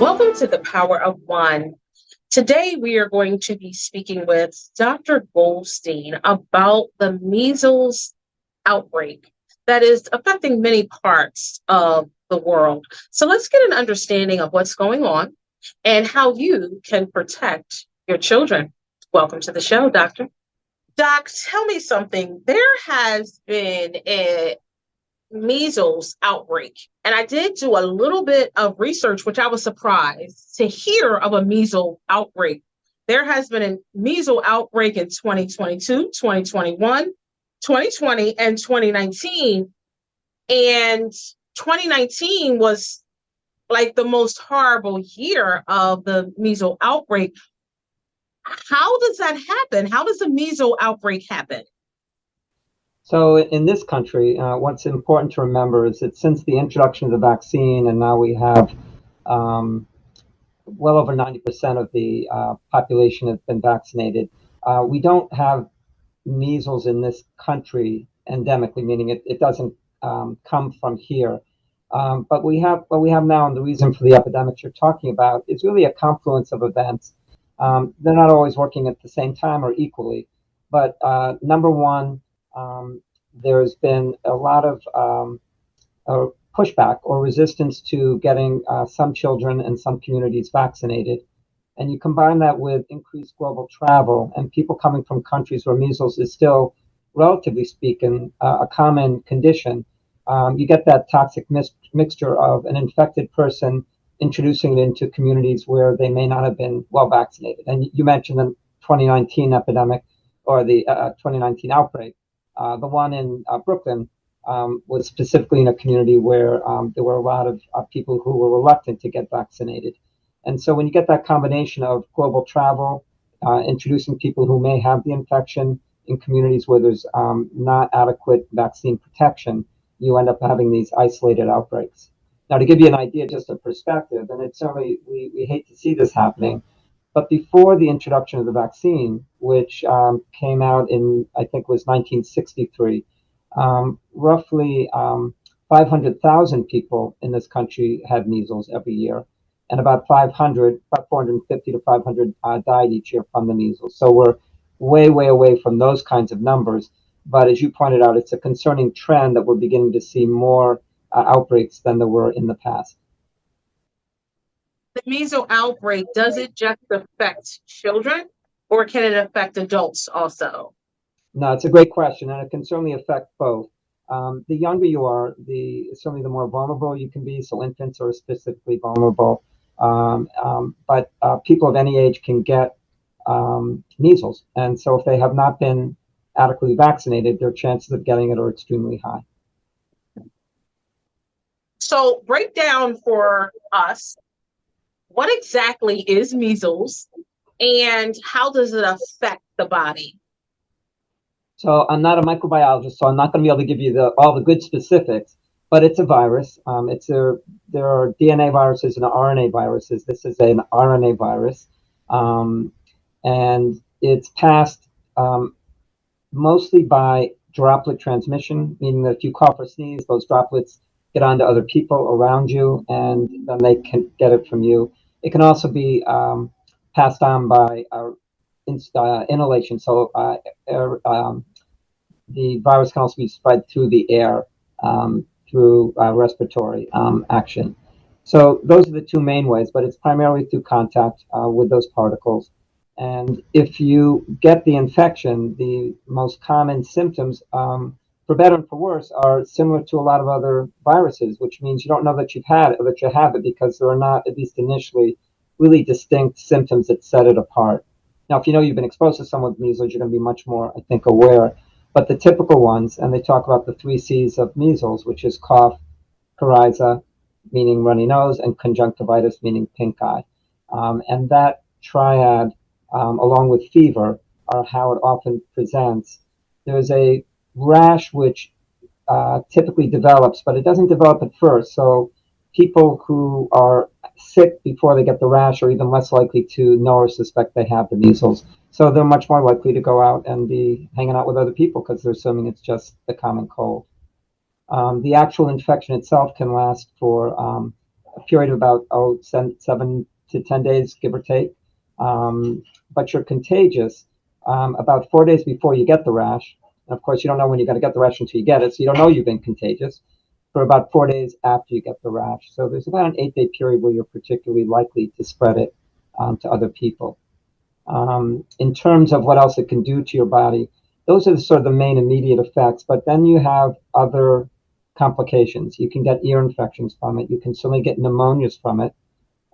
Welcome to the Power of One. Today, we are going to be speaking with Dr. Goldstein about the measles outbreak that is affecting many parts of the world. So, let's get an understanding of what's going on and how you can protect your children. Welcome to the show, Doctor. Doc, tell me something. There has been a measles outbreak. And I did do a little bit of research, which I was surprised to hear of a measles outbreak. There has been a measles outbreak in 2022, 2021, 2020, and 2019. And 2019 was like the most horrible year of the measles outbreak. How does that happen? How does the measles outbreak happen? So in this country, what's important to remember is that since the introduction of the vaccine, and now we have um, well over 90% of the population has been vaccinated, we don't have measles in this country endemically, meaning it doesn't come from here. But what we have now, and the reason for the epidemics you're talking about is really a confluence of events. They're not always working at the same time or equally, but number one, there's been a lot of pushback or resistance to getting some children and some communities vaccinated. And you combine that with increased global travel and people coming from countries where measles is still, relatively speaking, a common condition. You get that toxic mixture of an infected person introducing it into communities where they may not have been well vaccinated. And you mentioned the 2019 epidemic or the 2019 outbreak. The one in Brooklyn was specifically in a community where there were a lot of people who were reluctant to get vaccinated. And so when you get that combination of global travel, introducing people who may have the infection in communities where there's not adequate vaccine protection, you end up having these isolated outbreaks. Now, to give you an idea, just a perspective, and it's certainly, we hate to see this happening, but before the introduction of the vaccine, which came out in, I think, was 1963, roughly 500,000 people in this country had measles every year, and about 450 to 500 died each year from the measles. So we're way, way away from those kinds of numbers. But as you pointed out, it's a concerning trend that we're beginning to see more outbreaks than there were in the past. The measles outbreak, does it just affect children or can it affect adults also? No, it's a great question, and it can certainly affect both. The younger you are, certainly the more vulnerable you can be. So infants are specifically vulnerable, but people of any age can get measles, and so if they have not been adequately vaccinated, their chances of getting it are extremely high. So break down for us what exactly is measles and how does it affect the body? So I'm not a microbiologist, so I'm not going to be able to give you all the good specifics, but it's a virus. There are DNA viruses and RNA viruses. This is an RNA virus, and it's passed mostly by droplet transmission, meaning that if you cough or sneeze, those droplets get onto other people around you, and then they can get it from you. It can also be passed on by inhalation. So the virus can also be spread through the air through respiratory action. So those are the two main ways, but it's primarily through contact with those particles. And if you get the infection, the most common symptoms, for better and for worse, are similar to a lot of other viruses, which means you don't know that you've had it or that you have it because there are not, at least initially, really distinct symptoms that set it apart. Now, if you know you've been exposed to someone with measles, you're going to be much more, I think, aware. But the typical ones, and they talk about the three C's of measles, which is cough, coryza, meaning runny nose, and conjunctivitis, meaning pink eye. And that triad, along with fever, are how it often presents. There's a rash which typically develops, but it doesn't develop at first. So people who are sick before they get the rash are even less likely to know or suspect they have the measles. So they're much more likely to go out and be hanging out with other people because they're assuming it's just the common cold. The actual infection itself can last for a period of about 7 to 10 days, give or take. But you're contagious about 4 days before you get the rash. And of course, you don't know when you're going to get the rash until you get it, so you don't know you've been contagious for about 4 days after you get the rash. So there's about an 8-day period where you're particularly likely to spread it to other people. In terms of what else it can do to your body, those are sort of the main immediate effects. But then you have other complications. You can get ear infections from it. You can certainly get pneumonias from it.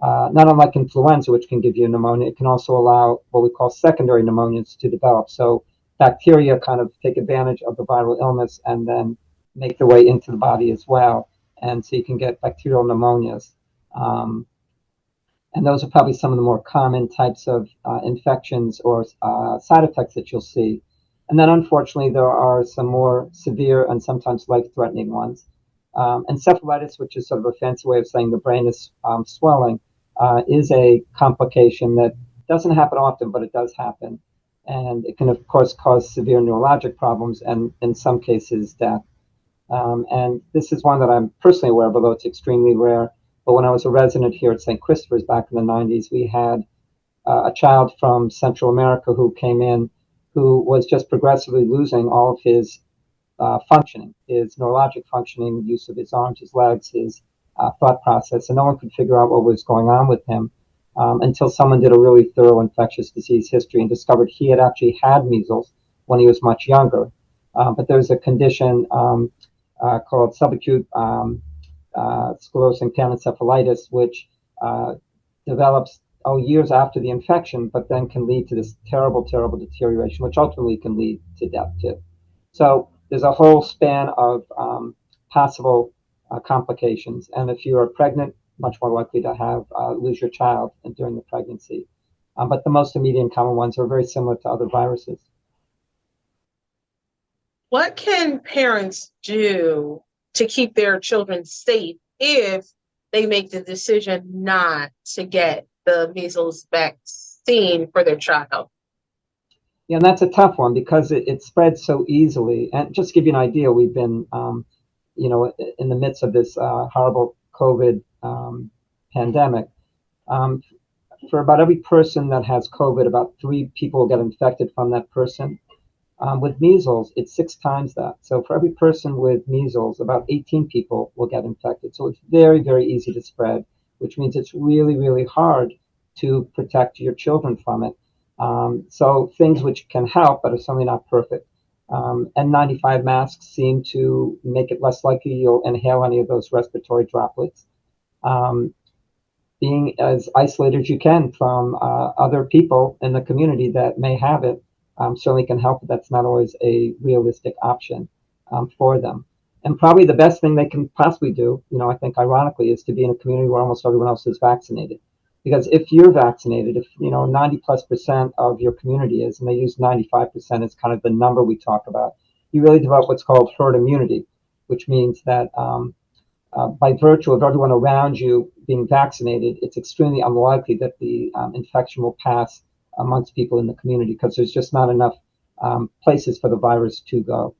Not unlike influenza, which can give you pneumonia, it can also allow what we call secondary pneumonias to develop. So bacteria kind of take advantage of the viral illness and then make their way into the body as well. And so you can get bacterial pneumonias. And those are probably some of the more common types of infections or side effects that you'll see. And then unfortunately, there are some more severe and sometimes life-threatening ones. Encephalitis, which is sort of a fancy way of saying the brain is swelling, is a complication that doesn't happen often, but it does happen. And it can, of course, cause severe neurologic problems and, in some cases, death. And this is one that I'm personally aware of, although it's extremely rare. But when I was a resident here at St. Christopher's back in the 90s, we had a child from Central America who came in who was just progressively losing all of his functioning, his neurologic functioning, use of his arms, his legs, his thought process. And no one could figure out what was going on with him until someone did a really thorough infectious disease history and discovered he had actually had measles when he was much younger. But there's a condition called subacute sclerosing panencephalitis, which develops years after the infection, but then can lead to this terrible, terrible deterioration, which ultimately can lead to death too. So there's a whole span of possible complications. And if you are pregnant, much more likely to have lose your child during the pregnancy. But the most immediate and common ones are very similar to other viruses. What can parents do to keep their children safe if they make the decision not to get the measles vaccine for their child? Yeah, and that's a tough one because it spreads so easily. And just to give you an idea, we've been, in the midst of this horrible COVID pandemic. For about every person that has COVID, about 3 people get infected from that person. With measles, it's 6 times that. So for every person with measles, about 18 people will get infected. So it's very, very easy to spread, which means it's really, really hard to protect your children from it. So things which can help, but are certainly not perfect. N95 masks seem to make it less likely you'll inhale any of those respiratory droplets. Being as isolated as you can from other people in the community that may have it certainly can help, but that's not always a realistic option for them. And probably the best thing they can possibly do, I think ironically, is to be in a community where almost everyone else is vaccinated. Because if you're vaccinated, if 90+% of your community is, and they use 95% as kind of the number we talk about, you really develop what's called herd immunity, which means that by virtue of everyone around you being vaccinated, it's extremely unlikely that the infection will pass amongst people in the community because there's just not enough places for the virus to go.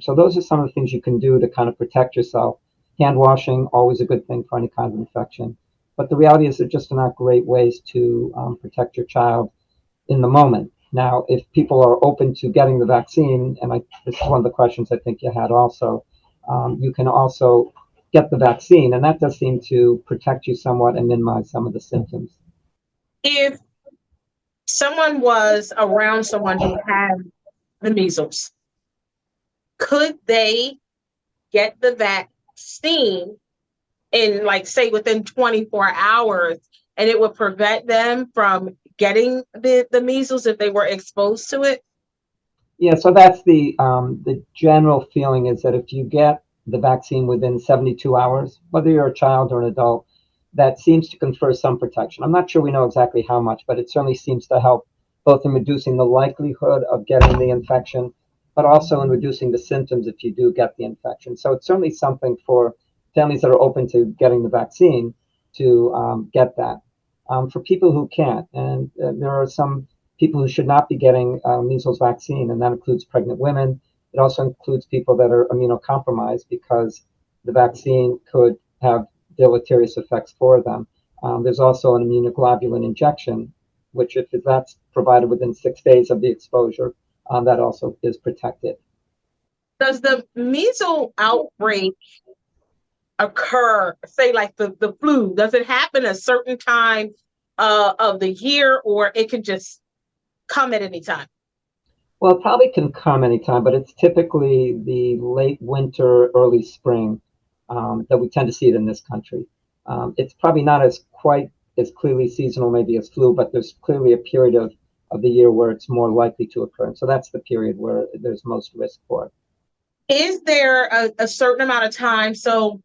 So those are some of the things you can do to kind of protect yourself. Hand washing, always a good thing for any kind of infection. But the reality is they're just not great ways to protect your child in the moment. Now, if people are open to getting the vaccine, and this is one of the questions I think you had also, you can also get the vaccine, and that does seem to protect you somewhat and minimize some of the symptoms. If someone was around someone who had the measles, could they get the vaccine in, like, say, within 24 hours, and it would prevent them from getting the measles if they were exposed to it? Yeah, so that's the general feeling is that if you get the vaccine within 72 hours, whether you're a child or an adult, that seems to confer some protection. I'm not sure we know exactly how much, but it certainly seems to help both in reducing the likelihood of getting the infection, but also in reducing the symptoms if you do get the infection. So it's certainly something for families that are open to getting the vaccine to get that. For people who can't, and there are some people who should not be getting measles vaccine, and that includes pregnant women. It also includes people that are immunocompromised because the vaccine could have deleterious effects for them. There's also an immunoglobulin injection, which if that's provided within 6 days of the exposure, that also is protected. Does the measles outbreak occur, say like the flu? Does it happen a certain time of the year, or it can just come at any time? Well, it probably can come anytime, but it's typically the late winter, early spring that we tend to see it in this country. It's probably not as quite as clearly seasonal, maybe as flu, but there's clearly a period of the year where it's more likely to occur. And so that's the period where there's most risk for it. Is there a certain amount of time? So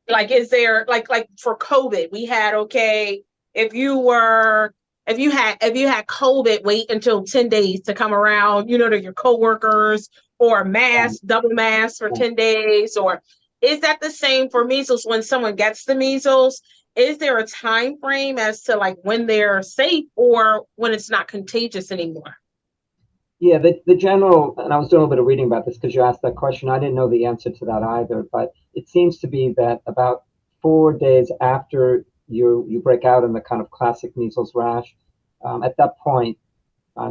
like, is there like for COVID, we had, okay, if you had COVID, wait until 10 days to come around, to your coworkers, or mask, double mask for 10 days, or is that the same for measles when someone gets the measles? Is there a time frame as to like when they're safe or when it's not contagious anymore? Yeah, the general, and I was doing a little bit of reading about this because you asked that question. I didn't know the answer to that either, but it seems to be that about 4 days after you break out in the kind of classic measles rash, at that point,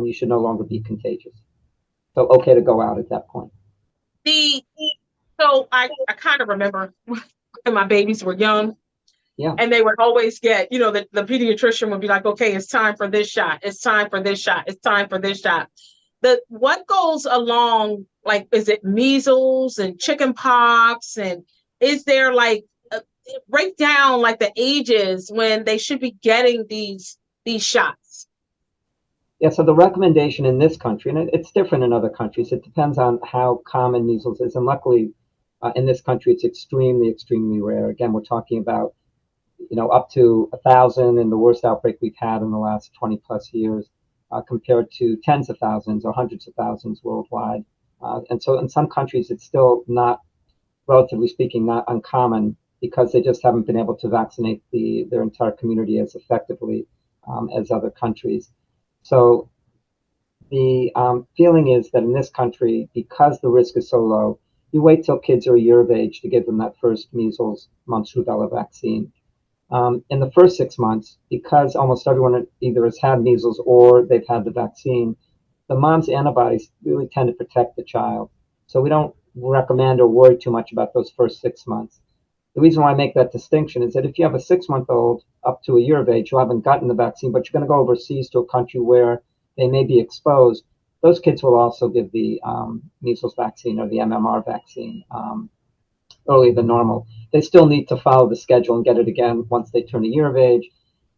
you should no longer be contagious. So okay to go out at that point. The so I kind of remember when my babies were young, Yeah. and they would always get, the pediatrician would be like, okay, it's time for this shot, it's time for this shot, it's time for this shot. The what goes along, like, is it measles and chicken pox, and is there like break down like the ages when they should be getting these shots? Yeah, so the recommendation in this country, and it's different in other countries, it depends on how common measles is. And luckily, in this country, it's extremely, extremely rare. Again, we're talking about, up to 1,000 in the worst outbreak we've had in the last 20 plus years, compared to tens of thousands or hundreds of thousands worldwide. And so in some countries, it's still not, relatively speaking, not uncommon because they just haven't been able to vaccinate their entire community as effectively as other countries. So the feeling is that in this country, because the risk is so low, you wait till kids are a year of age to give them that first measles, mumps, rubella vaccine. In the first 6 months, because almost everyone either has had measles or they've had the vaccine, the mom's antibodies really tend to protect the child. So we don't recommend or worry too much about those first 6 months. The reason why I make that distinction is that if you have a 6-month-old up to a year of age who haven't gotten the vaccine, but you're going to go overseas to a country where they may be exposed, those kids will also give the measles vaccine or the MMR vaccine earlier than normal. They still need to follow the schedule and get it again once they turn a year of age.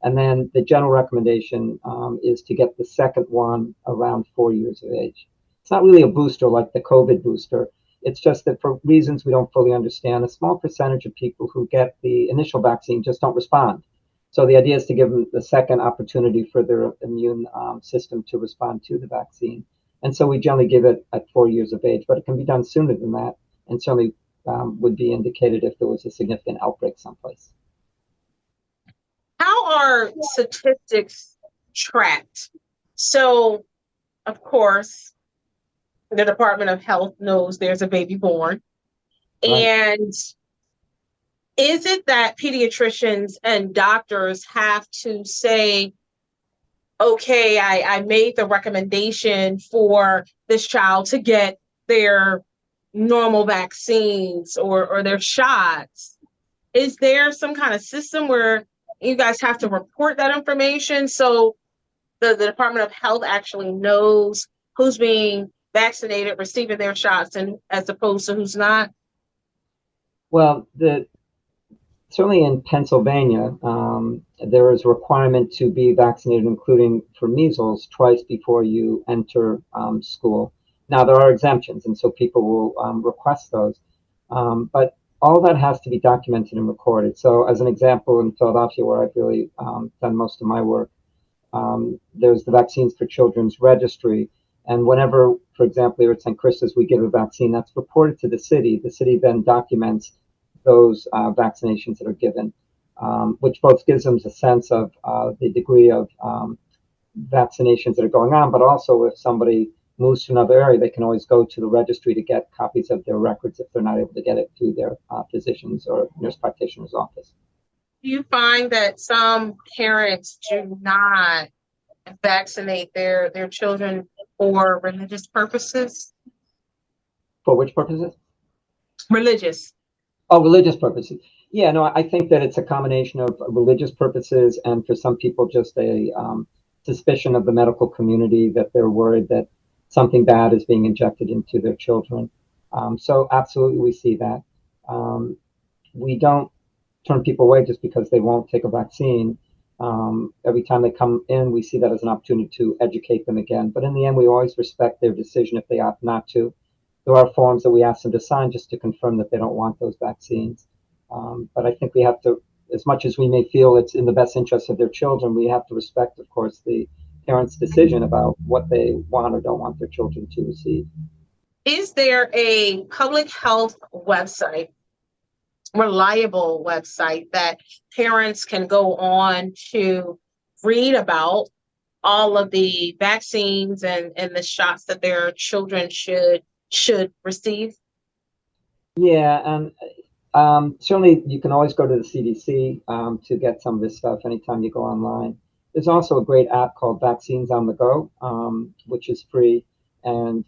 And then the general recommendation is to get the second one around 4 years of age. It's not really a booster like the COVID booster. It's just that for reasons we don't fully understand, a small percentage of people who get the initial vaccine just don't respond. So the idea is to give them the second opportunity for their immune system to respond to the vaccine. And so we generally give it at 4 years of age, but it can be done sooner than that, and certainly would be indicated if there was a significant outbreak someplace. How are statistics tracked? So, of course, the Department of Health knows there's a baby born. Right. And is it that pediatricians and doctors have to say, okay, I made the recommendation for this child to get their normal vaccines or their shots? Is there some kind of system where you guys have to report that information so the Department of Health actually knows who's being vaccinated, receiving their shots, and as opposed to who's not? Well, certainly in Pennsylvania, there is a requirement to be vaccinated, including for measles, twice before you enter school. Now, there are exemptions, and so people will request those. But all that has to be documented and recorded. So, as an example, in Philadelphia, where I've really done most of my work, there's the Vaccines for Children's Registry. And whenever, for example, here at St. Christus, we give a vaccine that's reported to the city then documents those vaccinations that are given, which both gives them a sense of the degree of vaccinations that are going on, but also if somebody moves to another area, they can always go to the registry to get copies of their records if they're not able to get it through their physician's or nurse practitioner's office. Do you find that some parents do not vaccinate their children for religious purposes? For which purposes? Religious. Oh, religious purposes. Yeah, no, I think that it's a combination of religious purposes and for some people just a suspicion of the medical community that they're worried that something bad is being injected into their children. So absolutely, we see that. We don't turn people away just because they won't take a vaccine. Every time they come in, we see that as an opportunity to educate them again. But in the end, we always respect their decision if they opt not to. There are forms that we ask them to sign just to confirm that they don't want those vaccines. But I think we have to, as much as we may feel it's in the best interest of their children, we have to respect, of course, the parents' decision about what they want or don't want their children to receive. Is there a public health website, reliable website, that parents can go on to read about all of the vaccines and the shots that their children should receive? Yeah, and certainly you can always go to the CDC to get some of this stuff anytime you go online. There's also a great app called Vaccines on the Go, which is free. And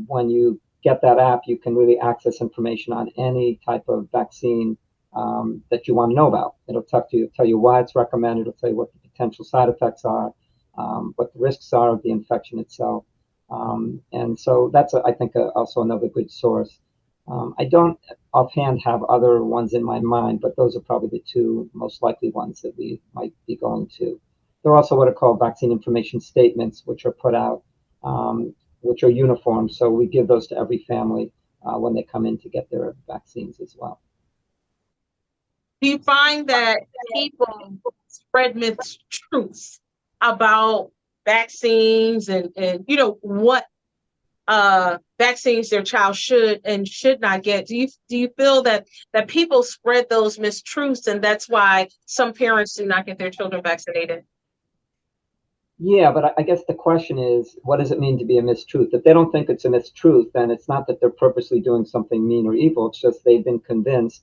when you get that app, you can really access information on any type of vaccine that you want to know about. It'll tell you why it's recommended. It'll tell you what the potential side effects are, what the risks are of the infection itself. And so that's, I think, also another good source. I don't offhand have other ones in my mind, but those are probably the two most likely ones that we might be going to. There are also what are called vaccine information statements, which are put out, which are uniform. So we give those to every family when they come in to get their vaccines as well. Do you find that people spread mistruths about vaccines and what vaccines their child should and should not get? Do you feel that people spread those mistruths and that's why some parents do not get their children vaccinated? Yeah, but I guess the question is, what does it mean to be a mistruth? If they don't think it's a mistruth, then it's not that they're purposely doing something mean or evil. It's just they've been convinced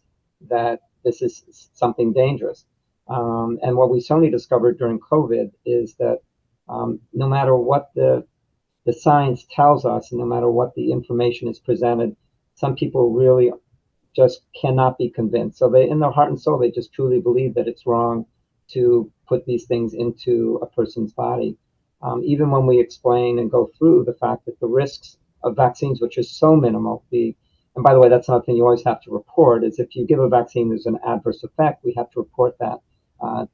that this is something dangerous. And what we certainly discovered during COVID is that no matter what the science tells us, and no matter what the information is presented, some people really just cannot be convinced. So they, in their heart and soul, they just truly believe that it's wrong to put these things into a person's body. Even when we explain and go through the fact that the risks of vaccines, which is so minimal, and by the way, that's another thing you always have to report, is if you give a vaccine, there's an adverse effect, we have to report that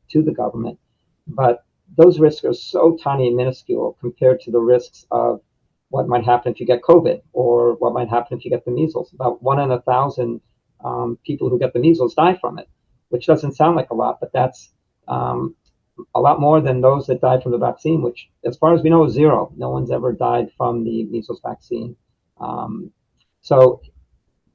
to the government. But those risks are so tiny and minuscule compared to the risks of what might happen if you get COVID or what might happen if you get the measles. About 1 in 1,000 people who get the measles die from it, which doesn't sound like a lot, but that's a lot more than those that died from the vaccine, which, as far as we know, is zero. No one's ever died from the measles vaccine. So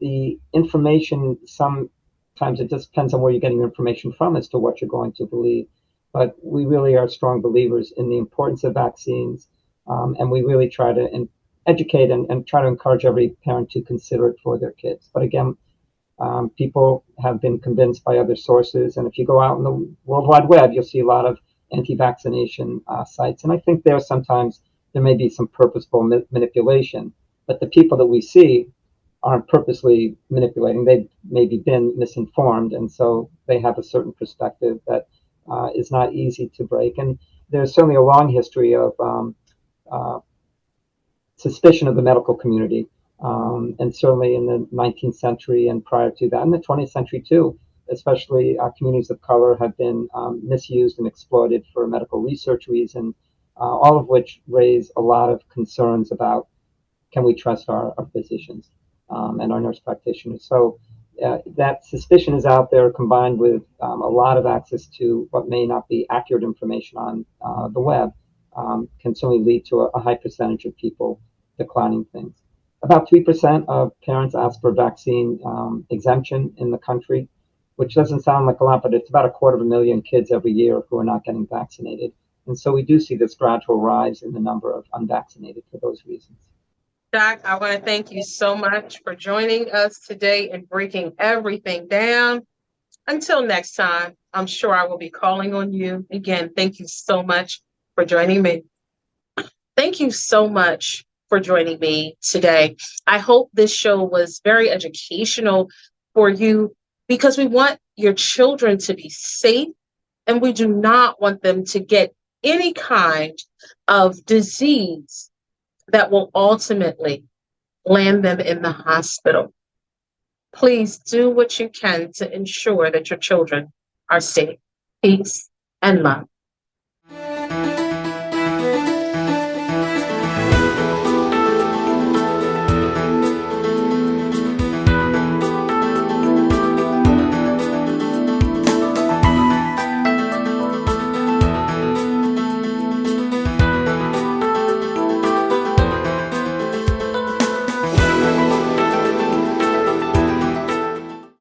the information, sometimes it just depends on where you're getting your information from as to what you're going to believe. But we really are strong believers in the importance of vaccines, and we really try to educate and try to encourage every parent to consider it for their kids. But again, people have been convinced by other sources, and if you go out in the World Wide Web, you'll see a lot of anti-vaccination sites. And I think sometimes there may be some purposeful manipulation, but the people that we see aren't purposely manipulating. They've maybe been misinformed, and so they have a certain perspective that is not easy to break. And there's certainly a long history of suspicion of the medical community, and certainly in the 19th century and prior to that, in the 20th century too, especially communities of color have been misused and exploited for medical research reasons, all of which raise a lot of concerns about can we trust our physicians and our nurse practitioners. So that suspicion is out there, combined with a lot of access to what may not be accurate information on the web, can certainly lead to a high percentage of people declining things. About 3% of parents ask for vaccine exemption in the country, which doesn't sound like a lot, but it's about 250,000 kids every year who are not getting vaccinated. And so we do see this gradual rise in the number of unvaccinated for those reasons. Doc, I want to thank you so much for joining us today and breaking everything down. Until next time, I'm sure I will be calling on you. Again, thank you so much for joining me. Thank you so much for joining me today. I hope this show was very educational for you because we want your children to be safe and we do not want them to get any kind of disease that will ultimately land them in the hospital. Please do what you can to ensure that your children are safe. Peace and love.